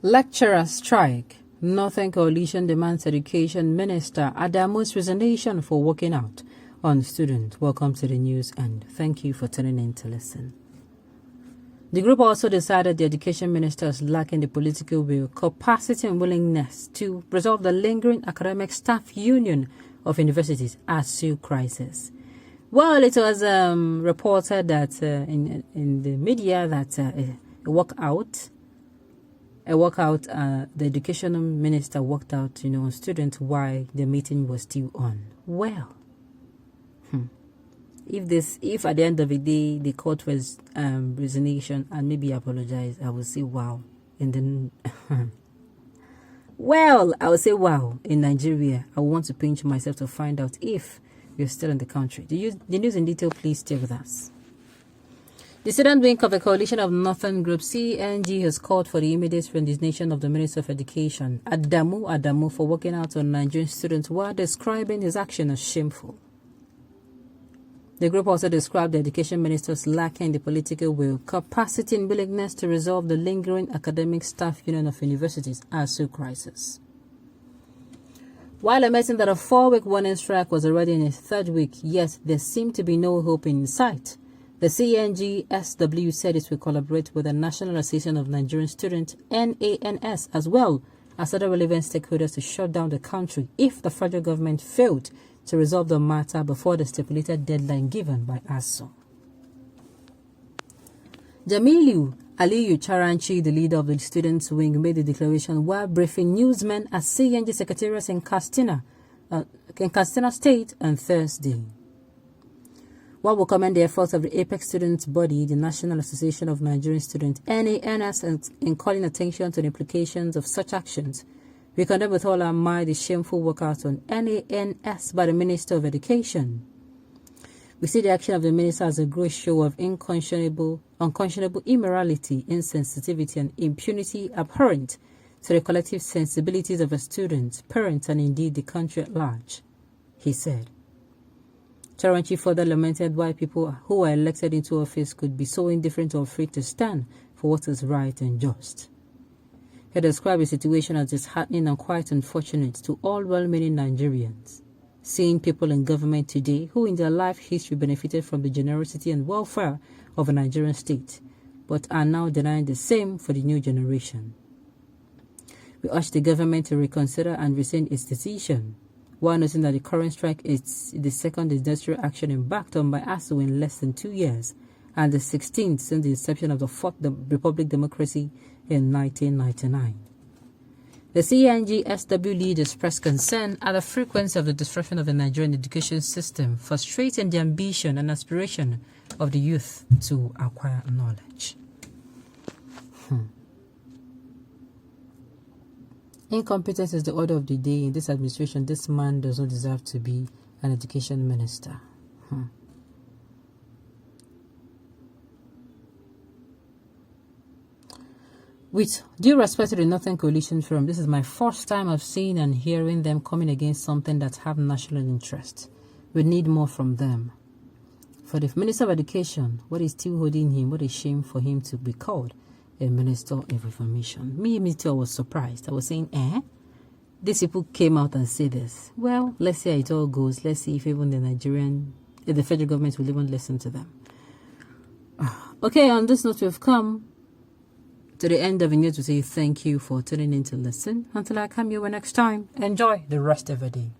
Lecturer strike. Northern Coalition demands Education Minister Adamu's resignation for walking out on students. Welcome to the news and thank you for tuning in to listen. The group also decided the Education Minister is lacking the political will, capacity and willingness to resolve the lingering academic staff union of universities ASU crisis. Well, it was reported that in the media that the Education Minister walked out, on students while the meeting was still on. Well, if at the end of the day the court was resignation and maybe apologize, I would say wow. And then, well, I would say wow. In Nigeria, I want to pinch myself to find out if we're still in the country. The news in detail, please stay with us. The student wing of the coalition of Northern Group CNG has called for the immediate resignation of the Minister of Education, Adamu, for working out on Nigerian students while describing his action as shameful. The group also described the Education Minister's lacking the political will, capacity and willingness to resolve the lingering academic staff union of universities ASU crisis. While admitting that a 4-week warning strike was already in its third week, yet there seemed to be no hope in sight. The CNG-SW said it will collaborate with the National Association of Nigerian Students, NANS, as well as other relevant stakeholders to shut down the country if the federal government failed to resolve the matter before the stipulated deadline given by ASU. Jamilu Aliyu Charanchi, the leader of the students' wing, made the declaration while briefing newsmen at CNG Secretariat in Katsina State on Thursday. While we commend the efforts of the apex students' body, the National Association of Nigerian Students, NANS, in calling attention to the implications of such actions, we condemn with all our might the shameful workout on NANS by the Minister of Education. We see the action of the minister as a gross show of unconscionable immorality, insensitivity, and impunity abhorrent to the collective sensibilities of our students, parents, and indeed the country at large, he said. Charanchi further lamented why people who were elected into office could be so indifferent or afraid to stand for what is right and just. He described the situation as disheartening and quite unfortunate to all well-meaning Nigerians, seeing people in government today who in their life history benefited from the generosity and welfare of a Nigerian state, but are now denying the same for the new generation. We urge the government to reconsider and rescind its decision, while noting that the current strike is the second industrial action embarked on by ASU in less than 2 years, and the 16th since the inception of the Fourth Republic democracy in 1999. The CNG-SW lead expressed concern at the frequency of the disruption of the Nigerian education system, frustrating the ambition and aspiration of the youth to acquire knowledge. Incompetence is the order of the day in this administration. This man does not deserve to be an education minister. With due respect to the Northern Coalition Forum, this is my first time of seeing and hearing them coming against something that have national interest. We need more from them. For the Minister of Education, what is still holding him? What a shame for him to be called a Minister of Information. Me too, I was surprised. I was saying, these people came out and said this. Well, let's see how it all goes. Let's see if even the federal government will even listen to them. Okay, on this note, we've come to the end of the news to say thank you for tuning in to listen. Until I come your way next time, enjoy the rest of the day.